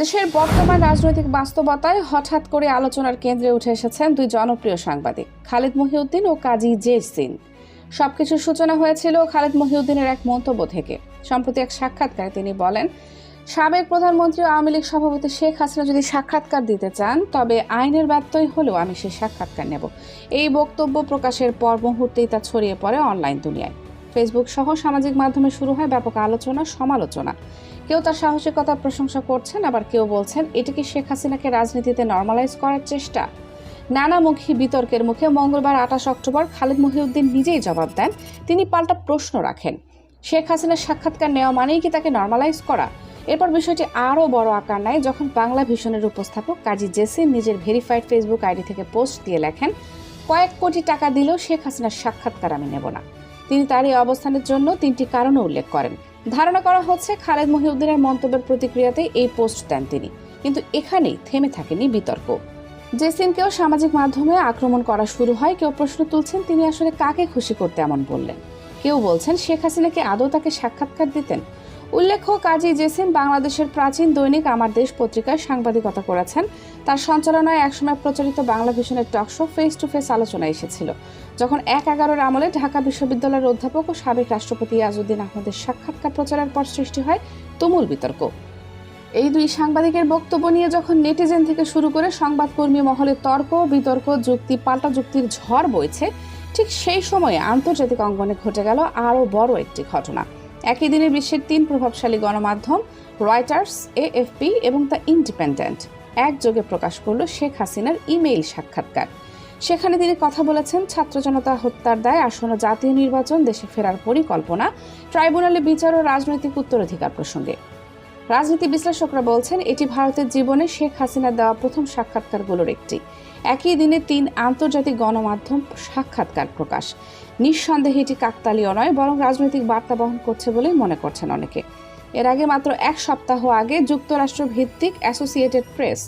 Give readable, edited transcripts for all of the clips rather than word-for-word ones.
দেশের বর্তমান রাজনৈতিক বাস্তবতায় হঠাৎ করে আলোচনার কেন্দ্রে উঠে এসেছেন দুই জনপ্রিয় সাংবাদিক খালিদ মহিউদ্দিন ও কাজী জেসিন। সবকিছুর সূচনা হয়েছিল খালিদ মহিউদ্দিনের এক মন্তব্য থেকে। সম্প্রতি এক সাক্ষাৎকারে তিনি বলেন, সাবেক প্রধানমন্ত্রী আওয়ামী লীগ সভাপতি শেখ হাসিনা যদি সাক্ষাৎকার দিতে চান তবে আইনের ব্যত্যয় হলেও আমি সেই সাক্ষাৎকার নেব। এই বক্তব্য প্রকাশের পর মুহূর্তেই তা ছড়িয়ে পড়ে অনলাইন দুনিয়ায়। ফেসবুক সহ সামাজিক মাধ্যমে শুরু হয় ব্যাপক আলোচনা সমালোচনা। কেউ তার সাহসিকতার প্রশংসা করছেন, আবার কেউ বলছেন এটি কি শেখ হাসিনাকে রাজনীতিতে নর্মালাইজ করার চেষ্টা। নানামুখী বিতর্কের মুখে মঙ্গলবার ২৮ অক্টোবর খালিদ মহিউদ্দিন নিজেই জবাব দেন। তিনি পাল্টা প্রশ্ন রাখেন, শেখ হাসিনার সাক্ষাৎকার নেওয়া মানেই কি তাকে নর্মালাইজ করা? এরপর বিষয়টি আরও বড় আকার নেয় যখন বাংলা ভিশনের উপস্থাপক কাজী জেসিন নিজের ভেরিফাইড ফেসবুক আইডি থেকে পোস্ট দিয়ে লেখেন, কয়েক কোটি টাকা দিলেও শেখ হাসিনার সাক্ষাৎকার আমি নেব না। তিনি তার এই অবস্থানের জন্য ৩টি কারণও উল্লেখ করেন। ধারণা করা হচ্ছে খালিদ মহিউদ্দিনের মন্তব্যের প্রতিক্রিয়াতে এই পোস্ট দেন তিনি। কিন্তু এখানেই থেমে থাকেনি বিতর্ক। জেসিনকেও সামাজিক মাধ্যমে আক্রমণ করা শুরু হয়। কেউ প্রশ্ন তুলছেন তিনি আসলে কাকে খুশি করতে এমন বললেন। কেউ বলছেন শেখ হাসিনাকে আদৌ তাকে সাক্ষাৎকার দিতেন। উল্লেখ্য, কাজী জেসিন বাংলাদেশের প্রাচীন দৈনিক আমার দেশ পত্রিকায় সাংবাদিকতা করেছেন। তার সঞ্চালনায় একসময় প্রচারিত বাংলা ভিশনের talk show face to face আলোচনা এসেছিল, যখন ১/১১ আমলে ঢাকা বিশ্ববিদ্যালয়ের অধ্যাপক ও সাবেক রাষ্ট্রপতি ইয়াজউদ্দিন আহমেদের সাক্ষাৎকার প্রচারের পর সৃষ্টি হয় তুমুল বিতর্ক। এই দুই সাংবাদিকের বক্তব্য নিয়ে যখন নেটিজেন থেকে শুরু করে সংবাদকর্মী মহলে তর্ক বিতর্ক যুক্তি পাল্টা যুক্তির ঝড় বইছে, ঠিক সেই সময়ে আন্তর্জাতিক অঙ্গনে ঘটে গেল আরও বড় একটি ঘটনা। একই দিনে বিশ্বের ৩ প্রভাবশালী গণমাধ্যম রয়টার্স, এএফপি এবং দ্য ইন্ডিপেন্ডেন্ট একযোগে প্রকাশ করল শেখ হাসিনার ইমেইল সাক্ষাৎকার। সেখানে তিনি কথা বলেছেন ছাত্র জনতা হত্যার দায়, আসন্ন জাতীয় নির্বাচন, দেশে ফেরার পরিকল্পনা, ট্রাইব্যুনালে বিচার ও রাজনৈতিক উত্তরাধিকার প্রসঙ্গে। রাজনীতি বিশ্লেষকরা বলছেন এটি ভারতের জীবনে শেখ হাসিনার দেওয়া প্রথম সাক্ষাৎকারগুলোর একটি। একই দিনে ৩ আন্তর্জাতিক গণমাধ্যম সাক্ষাৎকার প্রকাশ। নিঃসন্দেহে এটি কাকতালীয় নয়, বরং রাজনৈতিক বার্তা বহন করছে বলেই মনে করছেন অনেকে। এর আগে মাত্র ১ সপ্তাহ আগে যুক্তরাষ্ট্র ভিত্তিক অ্যাসোসিয়েটেড প্রেস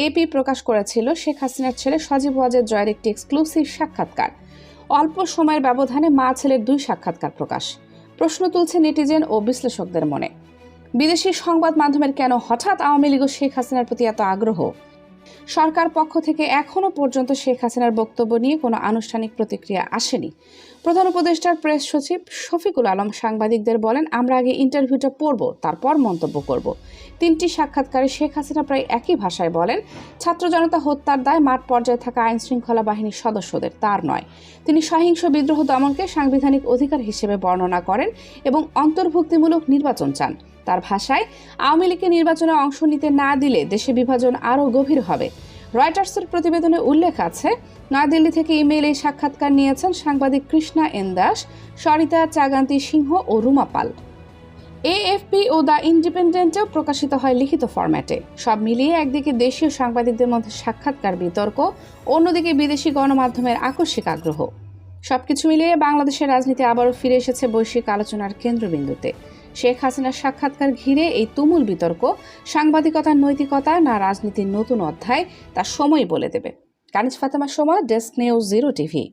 এপি প্রকাশ করেছিল শেখ হাসিনার ছেলে সজীব ওয়াজেদ জয়ের একটি এক্সক্লুসিভ সাক্ষাৎকার। অল্প সময়ের ব্যবধানে মা ছেলের 2 সাক্ষাৎকার প্রকাশ। প্রশ্ন তুলছে নেটিজেন ও বিশ্লেষকদের মনে, বিদেশি সংবাদ মাধ্যমের কেন হঠাৎ আওয়ামী লীগ ও শেখ হাসিনার প্রতি এত আগ্রহ? সরকার পক্ষ থেকে এখনও পর্যন্ত শেখ হাসিনার বক্তব্য নিয়ে কোনো আনুষ্ঠানিক প্রতিক্রিয়া আসেনি। প্রধান উপদেষ্টার প্রেস সচিব শফিকুল আলম সাংবাদিকদের বলেন, আমরা আগে ইন্টারভিউটা পড়ব, তারপর মন্তব্য করব। 3টি সাক্ষাৎকারে শেখ হাসিনা প্রায় একই ভাষায় বলেন, ছাত্র জনতা হত্যার দায় মাঠ পর্যায়ে থাকা আইন শৃঙ্খলা বাহিনীর সদস্যদের, তার নয়। তিনি সহিংস বিদ্রোহ দমনকে সাংবিধানিক অধিকার হিসেবে বর্ণনা করেন এবং অন্তর্ভুক্তিমূলক নির্বাচন চান। তার ভাষায়, আওয়ামী লীগকে নির্বাচনে অংশ নিতে না দিলে দেশে বিভাজন আরও গভীর হবে। রয়টার্সের প্রতিবেদনে উল্লেখ আছে, নয়াদিল্লি থেকে ইমেইল এই সাক্ষাৎকার নিয়েছেন সাংবাদিক কৃষ্ণা এন দাস, সরিতা চাগান্তি সিংহ ও রুমা পাল। এএফপি ও দ্য ইন্ডিপেন্ডেন্টেও প্রকাশিত হয় লিখিত ফরম্যাটে। সব মিলিয়ে একদিকে দেশীয় সাংবাদিকদের মধ্যে সাক্ষাৎকার বিতর্ক, অন্যদিকে বিদেশি গণমাধ্যমের আকস্মিক আগ্রহ। সবকিছু মিলিয়ে বাংলাদেশের রাজনীতি আবারও ফিরে এসেছে বৈশ্বিক আলোচনার কেন্দ্রবিন্দুতে। শেখ হাসিনার সাক্ষাৎকার ঘিরে এই তুমুল বিতর্ক সাংবাদিকতার নৈতিকতা না রাজনীতির নতুন অধ্যায়, তা সময় বলে দেবে। কানিজ ফাতেমা, সময়, ডেস্ক নিউজ 0 টিভি।